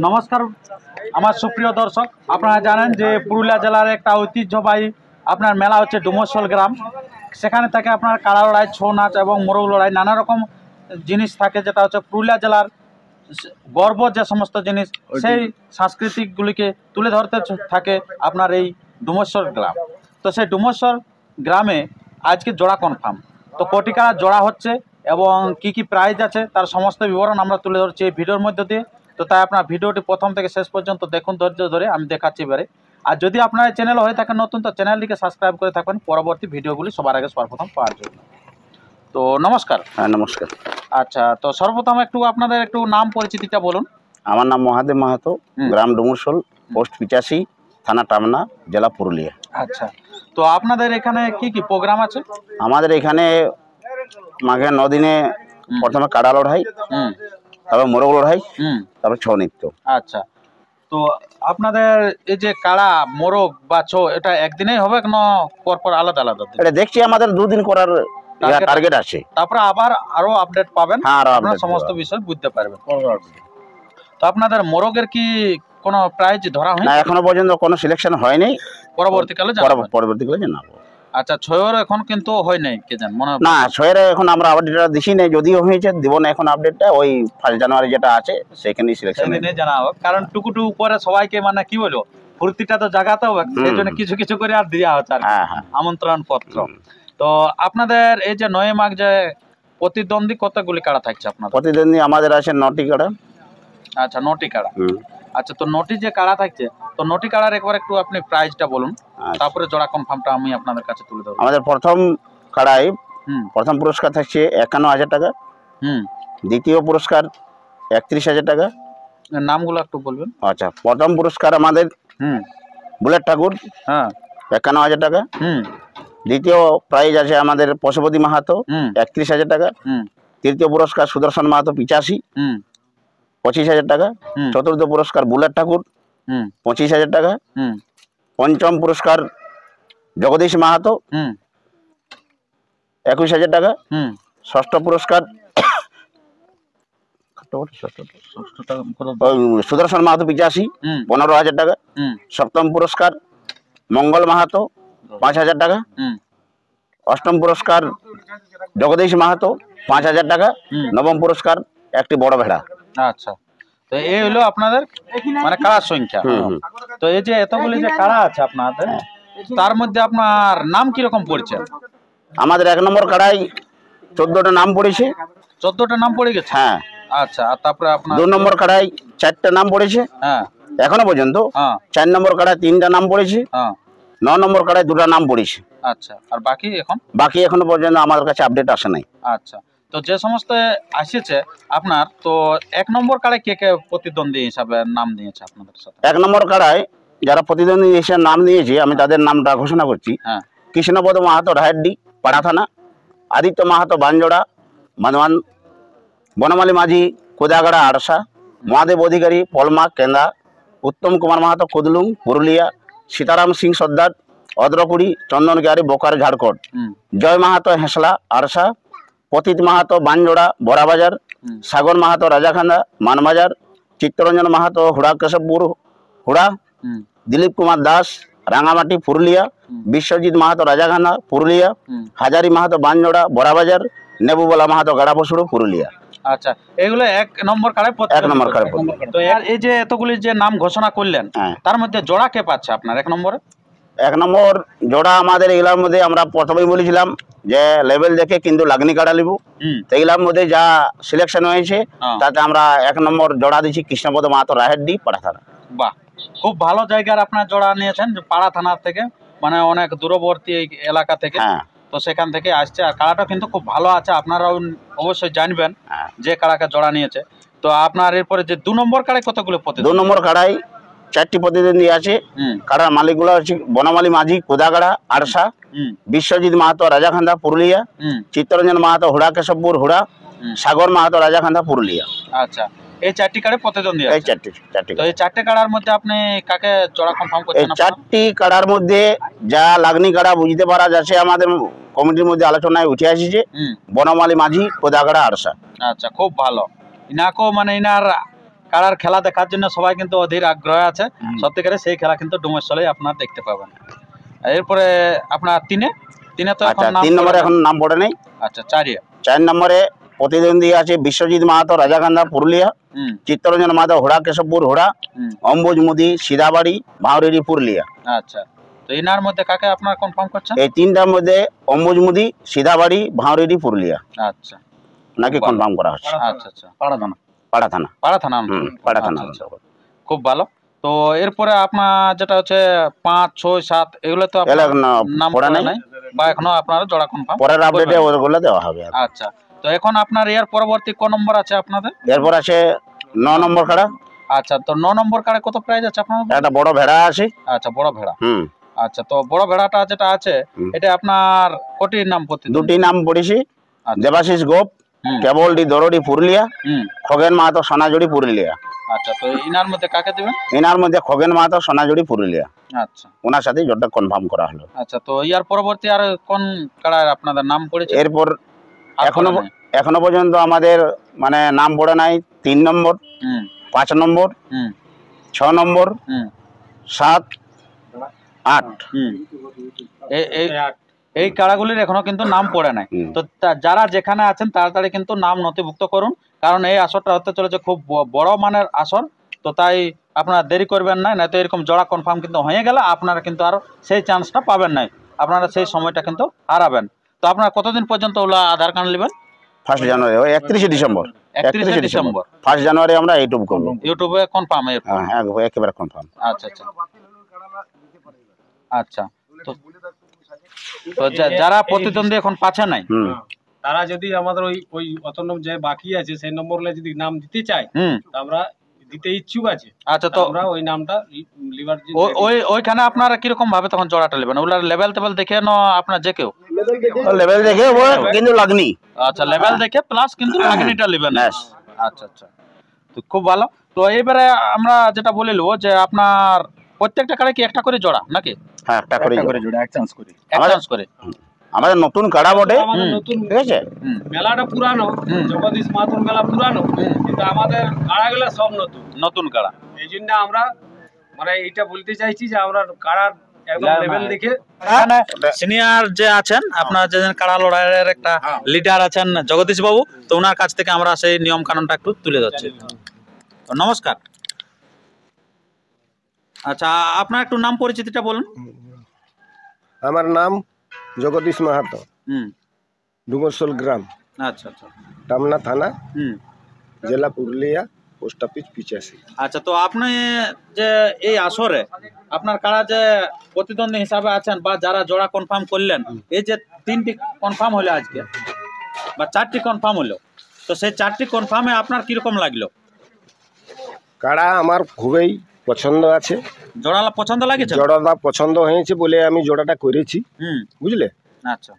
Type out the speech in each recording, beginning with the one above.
নমস্কার আমার সুপ্রিয় দর্শক, আপনারা জানেন যে পুরুলিয়া জেলার একটা ঐতিহ্যবাহী আপনার মেলা হচ্ছে ডুমরশোল গ্রাম। সেখানে থাকে আপনার কাড়া লড়াই, ছৌ নাচ এবং মোরগ লড়াই, নানা রকম জিনিস থাকে, যেটা হচ্ছে পুরুলিয়া জেলার গর্ব যে সমস্ত জিনিস, সেই সাংস্কৃতিকগুলিকে তুলে ধরতে থাকে আপনার এই ডুমরশোল গ্রাম। তো সেই ডুমরশোল গ্রামে আজকে জোড়া কনফার্ম, তো কোটি কাড়া জোড়া হচ্ছে এবং কি কি প্রাইজ আছে তার সমস্ত বিবরণ আমরা তুলে ধরছি এই ভিডিওর মধ্যে দিয়ে। তো তাই আপনার ভিডিওটি প্রথম থেকে শেষ পর্যন্ত দেখুন, ধৈর্য ধরে আমি দেখাচ্ছি এবারে। আর যদি আপনার চ্যানেল হয়ে থাকে নতুন, তো চ্যানেলটিকে সাবস্ক্রাইব করে থাকবেন পরবর্তী ভিডিওগুলি সবার আগে সর্বপ্রথম পাওয়ার জন্য। তো নমস্কার। হ্যাঁ, নমস্কার। আচ্ছা, তো সর্বপ্রথম একটু আপনাদের একটু নাম পরিচিতিটা বলুন। আমার নাম মহাদেব মাহাতো, গ্রাম ডুমরশোল, পোস্ট 85, থানা টামনা, জেলা পুরুলিয়া। আচ্ছা, তো আপনাদের এখানে কি কি প্রোগ্রাম আছে? আমাদের এখানে মাঘের 9 দিনে প্রথমে কাড়া লড়াই, তারপর মোরগ লড়াই, তারপর ছৌ নৃত্য। আচ্ছা, তো আপনাদের এই যে কাড়া, মোরগ বা ছৌ, এটা একদিনেই হবে না পরপর আলাদা আলাদা? এটা দেখছি আমাদের 2 দিন করার টার্গেট আছে। তারপরে আবার আরো আপডেট পাবেন, হ্যাঁ, আপনারা সমস্ত বিষয় বুঝতে পারবেন। তো আপনাদের মোরগের কি কোনো প্রাইজ ধরা হয় না? এখনো পর্যন্ত কোনো সিলেকশন হয়নি, পরবর্তীকালে জানাবো। আচ্ছা, ছয়ের এখন কিন্তু হয় নাই, কে জান মনে হয় না, ছয়ের এখন আমরা আপডেটটা দিছি না, যদিও হয়েছে দিব না এখন আপডেটটা। ওই 1 জানুয়ারি যেটা আছে সেখানেই সিলেকশন জানা হোক, কারণ টুকুটু উপরে সবাইকে মানে কি বলবো, ফুর্তিটা তো জাগাতে হবে, সেই জন্য কিছু কিছু করে আর দেওয়া হচ্ছে আমন্ত্রণ পত্র। তো আপনাদের এই যে 9 মাঘ যে প্রতিদ্বন্দ্বী কতগুলি কাড়া থাকছে আপনাদের? প্রতিদ্বন্দ্বী আমাদের আছে 9টি কাড়া। আচ্ছা, 9টি কাড়া। আচ্ছা, তো 9টি যে কাড়া থাকছে, তো 9টি কাড়ার একবার একটু আপনি প্রাইসটা বলুন, তারপরে জোড়া কনফার্মটা আমি আপনাদের কাছে তুলে দেবো। আমাদের প্রথম কাড়াই প্রথম পুরস্কার থাকছে 51,000 টাকা, দ্বিতীয় পুরস্কার 31,000 টাকা। নামগুলো একটু বলবেন। আচ্ছা, প্রথম পুরস্কার আমাদের বুলেট ঠাকুর, 51,000 টাকা। দ্বিতীয় প্রাইজ আছে আমাদের পশুপতি মাহাতো, 31,000 টাকা। তৃতীয় পুরস্কার সুদর্শন মাহাতো 85, 25,000 টাকা। চতুর্থ পুরস্কার বুলেট ঠাকুর, 25,000 টাকা। পঞ্চম পুরস্কার জগদীশ মাহাতো, 21,000 টাকা। ষষ্ঠ পুরস্কার সুদর্শন মাহাতো 85, 15,000 টাকা। সপ্তম পুরস্কার মঙ্গল মাহাতো, 5,000 টাকা। অষ্টম পুরস্কার জগদীশ মাহাতো, 5,000 টাকা। নবম পুরস্কার একটি বড় ভেড়া। আচ্ছা, তো এই হলো আপনাদের মানে কাড়ার সংখ্যা। তো এই যে এতগুলি যে কাড়া আছে আপনাদের, তার মধ্যে আপনার নাম কিরকম পড়ছে? আমাদের 1 নম্বর কাড়াই 14টা নাম পড়েছে। 14টা নাম পড়ে গেছে? হ্যাঁ। আচ্ছা, আর তারপরে আপনার 2 নম্বর কাড়াই 4টা নাম পড়েছে। হ্যাঁ, এখনো পর্যন্ত। 4 নম্বর কাড়াই 3টা নাম পড়েছে। 9 নম্বর কাড়াই 2টা নাম পড়েছে। আচ্ছা, আর বাকি এখনো পর্যন্ত আমাদের কাছে আপডেট আসে নাই। আচ্ছা, তো যে সমস্ত আসছে আপনার, তো 1 নম্বর কাড়াই কে কে প্রতিদ্বন্দ্বী হিসাবে নাম দিয়েছে আপনাদের সাথে? 1 নম্বর কাড়াই যারা প্রতিদ্বন্দ্বী হিসেবে নাম দিয়েছে, আমি তাদের নামটা ঘোষণা করছি। কৃষ্ণপদ মাহাতো, রাহেরডি, পাড়া থানা। আদিত্য মাহাতো, বানজোড়া, মানওয়ান। বনমালী মাঝি, কোদাগাড়া, আড়সা। মহাদেব অধিকারী, পলমা, কেন্দা। উত্তম কুমার মাহাতো, কুদলুং, পুরুলিয়া। সীতারাম সিং সর্দার, অদ্রকুড়ি, চন্দন গাড়ি, বোকার, ঝাড়খণ্ড। জয় মাহাতো, হেঁসলা, আড়সা। পতিত মাহাতো, বানজোড়া, বড়াবাজার। সাগর মাহাতো, রাজাখান্দা, মানবাজার। চিত্তরঞ্জন মাহাতো, হুড়া, কেশবপুর, হুড়া। দিলীপ কুমার দাস, রাঙামাটি, পুরুলিয়া। বিশ্বজিৎ মাহাতো, রাজাখান্দা, পুরুলিয়া। হাজারি মাহাতো, বানজোড়া, বড়াবাজার। নেবুবলা মাহাতো, গাড়াবসুড়ো, পুরুলিয়া। আচ্ছা, এগুলো 1 নম্বর কাড়াই। 1 নম্বর কাড়াই। তো এই যে এতগুলি যে নাম ঘোষণা করলেন, তার মধ্যে জোড়া কে পাচ্ছে আপনার 1 নম্বরে? 1 নম্বর জোড়া আমাদের এগুলোর মধ্যে আমরা প্রথমেই বলেছিলাম যে লেভেল দেখে কিন্তু লাগনি কাড়া লিবু। তো এগুলোর মধ্যে যা সিলেকশন হয়েছে তাতে আমরা 1 নম্বর জোড়া দিচ্ছি কৃষ্ণপদ মাহাতো, রাহেরডি, পাড়া থানা। বাহ, খুব ভালো জায়গার আপনার জোড়া নিয়েছেন, পাড়া থানা থেকে, মানে অনেক দূরবর্তী এলাকা থেকে। তো সেখান থেকে আসছে, আর কাড়াটা কিন্তু খুব ভালো আছে, আপনারাও অবশ্যই জানবেন যে কাড়াকে জোড়া নিয়েছে। তো আপনার এরপরে যে 2 নম্বর কাড়াই কতগুলো প্রতিদ্বন্দ্বী? 2 নম্বর কাড়াই 4টি প্রতিদ্বন্দ্বী আছে। কাড়ার মালিকগুলো হচ্ছে বনমালী মাঝি, কোদাগাড়া, আড়সা। বিশ্বজিৎ মাহাতো, রাজাখান্দা, পুরুলিয়া। চিত্তরঞ্জন মাহাতো, হুড়া, কেশবপুর, হুড়া। সাগর মাহাতো, রাজাখান্দা, পুরুলিয়া। আচ্ছা, এই 4টি কাড়াই প্রতিদ্বন্দ্বী আছে। এই 4টি। তো এই 4টে কাড়ার মধ্যে আপনি কাকে জোড়া কনফার্ম করছেন? এই 4টি কাড়ার মধ্যে যা লাগনি কাড়া বুঝতে পারা যাচ্ছে আমাদের কমিটির মধ্যে আলোচনায় উঠে আসছে বনমালী মাঝি, কোদাগাড়া, আড়সা। আচ্ছা, খুব ভালো। ইনাকেও মানে ইনার কাড়ার খেলা দেখার জন্য সবাই কিন্তু অধীর আগ্রহ আছে। সত্যিকারে সেই খেলা কিন্তু ডুমেশ্বরেই আপনারা দেখতে পাবেন। এরপরে আপনার তিনে তো এখন আচ্ছা, নাম 3 নম্বরে এখন নাম পড়ে নেই। আচ্ছা, 4 নম্বরে প্রতিদ্বন্দ্বী আছে বিশ্বজিৎ মাহাতো রাজাকান্দা পুরুলিয়া, চিত্তরঞ্জন মাহাতো হোড়া কেশবপুর হোড়া, অম্বুজ মুদি সিধাবাড়ি ভাঁড়েরি পুরুলিয়া। আচ্ছা, তো এনার মধ্যে কাকে আপনারা কনফার্ম করছেন? এই 3টার মধ্যে অম্বুজ মুদি সিধাবাড়ি ভাঁড়েরি পুরুলিয়া আচ্ছা, নাকি কনফার্ম করা হচ্ছে। আচ্ছা, পাড়া থানা পাড়া থানা। পাড়া থানা। খুব ভালো। তো এরপরে আপনার যেটা হচ্ছে 5, 6, 7 এগুলো তো নাম পড়া নাই বা এখনো আপনারা জোড়া কনফার্ম পরের আপডেটে ওগুলো দেওয়া হবে। আচ্ছা, তো এখন আপনার এর পরবর্তী কোন নম্বর আছে আপনাদের? এরপর আছে 9 নম্বর কাড়া। আচ্ছা, তো 9 নম্বর কাড়ে কত প্রাইস আছে আপনাদের? একটা বড় ভেড়া আছে। আচ্ছা, বড় ভেড়া। আচ্ছা, তো বড় ভেড়াটা যেটা আছে এটা আপনার কোটির নাম পড়তে? 2টি নাম পড়েছি, দেবাশিস গোপ কেবলডি দরডি পুরুলিয়া, খগেন মাহাতো সোনাঝুরি পুরুলিয়া। আচ্ছা, তো ইনার মধ্যে কাকে দিবেন? ইনার মধ্যে খগেন মাহাতো সোনাঝুরি পুরুলিয়া। আচ্ছা, ওনার সাথে জোরটা কনফার্ম করা হলো। আচ্ছা, তো ইয়ার পরবর্তী আর কোন কাড়ার আপনাদের নাম পড়েছে? এরপর এখনো পর্যন্ত আমাদের মানে নাম পড়ে নাই 3 নম্বর, 5 নম্বর, 6 নম্বর, 7, 8। এই কাড়াগুলির এখনো কিন্তু নাম পড়ে নাই। তো যারা যেখানে আছেন তাড়াতাড়ি কিন্তু নাম নথিভুক্ত করুন, কারণ এই আসরটা হতে চলেছে খুব বড় মানের আসর। তো তাই আপনারা দেরি করবেন না, নয়তো এরকম জোড়া কনফার্ম কিন্তু হয়ে গেলে আপনারা কিন্তু আর সেই চান্সটা পাবেন নাই, আপনারা সেই সময়টা কিন্তু হারাবেন। তো আপনারা কতদিন পর্যন্ত ওলা আধার কার্ড নেবেন? 1 জানুয়ারি, 31 ডিসেম্বর। 31 ডিসেম্বর 1 জানুয়ারি আমরা ইউটিউব করব। ইউটিউবে কনফার্ম? হ্যাঁ, একেবারে কনফার্ম। আচ্ছা, আচ্ছা, তো যারা প্রতিদ্বন্দ্বী এখন পাচ্ছে নাই তারা যদি আমাদের ওই অতন্য যে বাকি আছে সেই নম্বরে যদি নাম দিতে চায় আমরা দিতে ইচ্ছুক আছে। আচ্ছা, তো আমরা ওই নামটা লিভার ওইখানে আপনারা কিরকম ভাবে তখন জোড়াটা নেবেন? ওগুলা লেভেল দেখে আপনার যে কেউ লেভেল দেখে কিন্তু লাগনি। আচ্ছা, লেভেল দেখে প্লাস কিন্তু লাগনিটা নেবেন। আচ্ছা, তো খুব ভালো। তো এবারে আমরা যেটা বলে নেবো যে আপনার প্রত্যেকটা কাড়ে কি একটা করে জোড়া নাকি? হ্যাঁ, একটা করে জোড়া, এক চান্স করে। আমাদের নতুন কাড়া বটে, ঠিক আছে? মেলাটা পুরানো, জগদীশ মাহাতোর মেলা পুরানো, কিন্তু আমাদের কাড়াগুলো সব নতুন কাড়া। এই জন্য আমরা মানে এইটা বলতে চাইছি যে আমরা কাড়ার একদম লেভেল দেখে সিনিয়র যে আছেন আপনার যে কাড়া লড়াইয়ের একটা লিডার আছেন জগদীশ বাবু, তো ওনার কাছ থেকে আমরা সেই নিয়ম কানুনটা একটু তুলে যাচ্ছি। নমস্কার। আচ্ছা, আপনার একটু নাম পরিচিতিটা বলুন। আমার নাম জগদীশ মাহাতো, ডুমরশোল গ্রাম, আচ্ছা, টামনা থানা, জেলা পুরুলিয়া, পোস্ট অফিস 85। আচ্ছা, তো আপনি যে এই আসরে আপনার কারা যে প্রতিদ্বন্দ্বী হিসাবে আছেন বা যারা জোড়া কনফার্ম করলেন, এই যে 3টি কনফার্ম হলো আজকে বা 4টি কনফার্ম হলো, তো সেই 4টি কনফার্মে আপনার কিরকম লাগলো? কাড়া আমার খুবই পছন্দ আছে। জোড়ালা পছন্দ লাগেছে? জোড়াটা পছন্দ হয়েছে বলে আমি জোড়াটা করেছি, বুঝলে? আচ্ছা,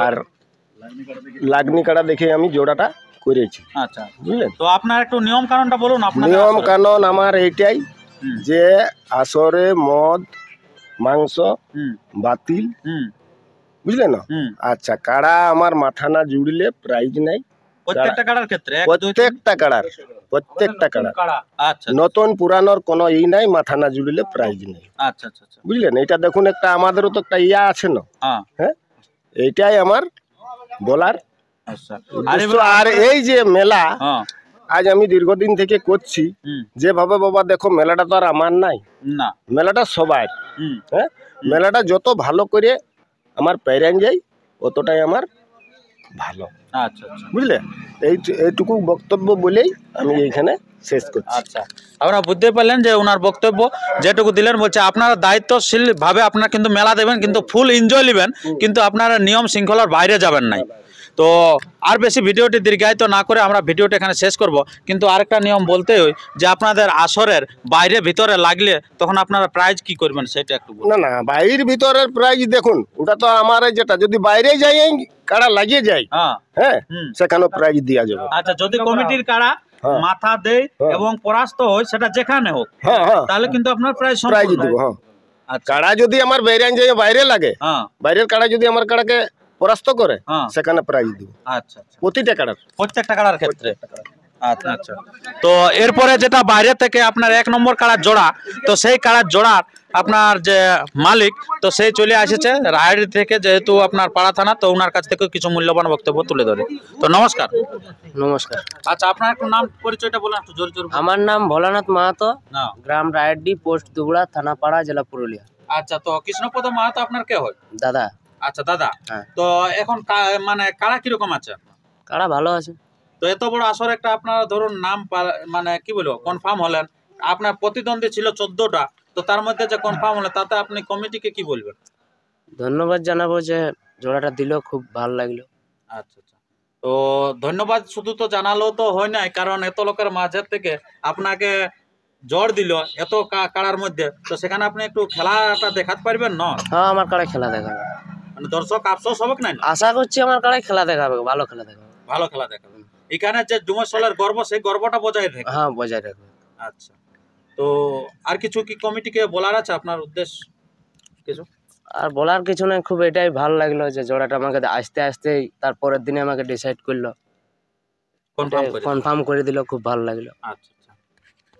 আর লাগনি কাড়া দেখে আমি জোড়াটা করেছি। আচ্ছা, বুঝলেন? তো আপনার একটু নিয়ম কানুনটা বলুন। আপনার নিয়ম কানুন আমার এইটাই যে আসরে মদ মাংস বাতিল, বুঝলেন না? আচ্ছা, কাড়া আমার মাথা না জুড়লে প্রাইজ নাই প্রত্যেকটা কাড়ার ক্ষেত্রে? প্রত্যেকটা কাড়া। আচ্ছা, নতুন পুরানোর কোনো ই নাই, মাথা না জুড়লে প্রাইজ নেই। আচ্ছা, বুঝলেন? এটা দেখুন, একটা আমাদেরও তো একটা ইয়া আছে না? হ্যাঁ, এইটাই আমার বলার। আর এই যে মেলা আজ আমি দীর্ঘদিন থেকে করছি, যেভাবে বাবা দেখো মেলাটা তো আর আমার নাই না, মেলাটা সবার। হ্যাঁ, মেলাটা যত ভালো করে আমার প্যারেন যাই অতটাই আমার ভালো। আচ্ছা, বুঝলে? এইটুকু বক্তব্য বলেই আমি এইখানে শেষ করছি। আচ্ছা, আপনারা বুঝতে পারলেন যে ওনার বক্তব্য যেটুকু দিলেন, বলছে আপনারা দায়িত্বশীল ভাবে আপনারা কিন্তু মেলা দেবেন, কিন্তু ফুল এনজয় নেবেন, কিন্তু আপনারা নিয়ম শৃঙ্খলার বাইরে যাবেন নাই। তো আর বেশি ভিডিওটি দীর্ঘায়িত না করে আমরা ভিডিওটি এখানে শেষ করব, কিন্তু আরেকটা নিয়ম বলতে হয় যে আপনাদের আসরের বাইরে ভিতরে লাগলে তখন আপনারা প্রাইজ কি করবেন সেটা একটু বলুন। না, বাইরের ভিতরের প্রাইজ দেখুন, ওটা তো আমার যেটা যদি বাইরে যাই কাড়া লাগিয়ে যায়, হ্যাঁ, সেখানে প্রাইজ দেওয়া যাবে। আচ্ছা, যদি কমিটির কাড়া মাথা দেয় এবং পরাস্ত হয় সেটা যেখানে হোক, তাহলে কিন্তু আপনার প্রাইজ দেবো। হ্যাঁ, কাড়া যদি আমার বাইরে লাগে, বাইরের কাড়া যদি আমার কাড়াকে পরাস্ত করে সেখানে প্রাইজ দিব। আচ্ছা, প্রত্যেকটা কাড়ার ক্ষেত্রে। আচ্ছা আচ্ছা। তো এরপরে যেটা বাইরে থেকে আপনার 1 নম্বর কাড়ার জোড়া, তো সেই কাড়ার জোড়ার আপনার যে মালিক তো সেই চলে আসছে রায়হাটি থেকে, যেহেতু আপনার পাড়া থানা, তো ওনার কাছ থেকে কিছু মূল্যবান বক্তব্য তুলে ধরে। তো নমস্কার। নমস্কার। আচ্ছা, আপনার একটু নাম পরিচয়টা বলেন একটু জোর জোর। আমার নাম ভোলানাথ মাহাতো, না। গ্রাম রায়হাটি, পোস্ট দুবড়া, থানা পাড়া, জেলা পুরুলিয়া। আচ্ছা, তো কৃষ্ণপদ মাহাতো আপনার কে হয়? দাদা। আচ্ছা দাদা। হ্যাঁ। তো এখন মানে কাড়া কিরকম আছে? কাড়া ভালো আছে। তো এত বড় আসর একটা আপনার ধরুন নাম মানে কি বলবো কনফার্ম হলেন, আপনার প্রতিদ্বন্দ্বী ছিল 14টা, তো তার মধ্যে যে কনফার্ম হলেন তাতে আপনি কমিটিকে কি বলবেন? ধন্যবাদ জানাবো যে জোড়াটা দিল, খুব ভালো লাগলো। আচ্ছা আচ্ছা। তো ধন্যবাদ শুধু তো জানালো তো হয় নাই, কারণ এত লোকের মাঝে থেকে আপনাকে জ্বর দিল এত কাড়ার মধ্যে, তো সেখানে আপনি একটু খেলাটা দেখাতে পারবেন না? হ্যাঁ, আমার কাড়ায় খেলা দেখাবে, মানে দর্শক আফসোস হবে না? আশা করছি আমার কাড়ায় খেলা দেখাবে, ভালো খেলা দেখাবে। ভালো খেলা দেখাবে। এখানে যে ডুমসলের গর্ব, সেই গর্বটা বজায় থাকে। হ্যাঁ, বজায় রাখবে। আচ্ছা। তো আর কিছু কি কমিটিকে বলার আছে আপনার উদ্দেশ্য কিছু? আর বলার কিছু নেই, খুব এটাই ভালো লাগলো যে জোড়াটা আমাকে আস্তে আস্তে তারপরের দিনে আমাকে ডিসাইড করলো, কনফার্ম করে দিল, খুব ভালো লাগলো। আচ্ছা আচ্ছা।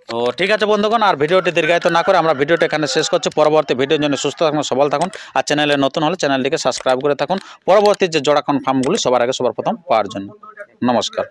তো ঠিক আছে বন্ধুগণ, আর ভিডিওটি দীর্ঘায়িত না করে আমরা ভিডিওটা এখানে শেষ করছি। পরবর্তী ভিডিওর জন্য সুস্থ থাকুন, সবল থাকুন, আর চ্যানেলে নতুন হলে চ্যানেলটিকে সাবস্ক্রাইব করে থাকুন পরবর্তী যে জোড়া কনফার্মগুলি সবার আগে সবার প্রথম পাওয়ার জন্য। নমস্কার।